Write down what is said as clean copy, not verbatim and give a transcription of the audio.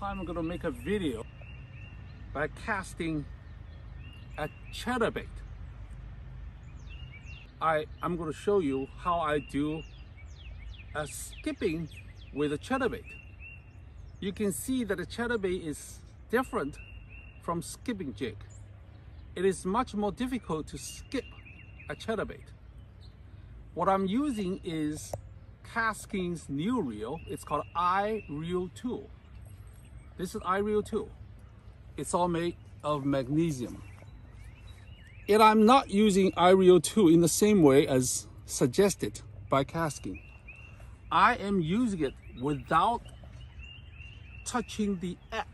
time I'm going to make a video by casting a chatterbait. I'm going to show you how I do a skipping with a chatterbait. You can see that the chatterbait is different from skipping jig. It is much more difficult to skip a chatterbait. What I'm using is KastKing's new reel. It's called iReel 2. This is iReel 2. It's all made of magnesium. And I'm not using iReel 2 in the same way as suggested by KastKing. I am using it without touching the app.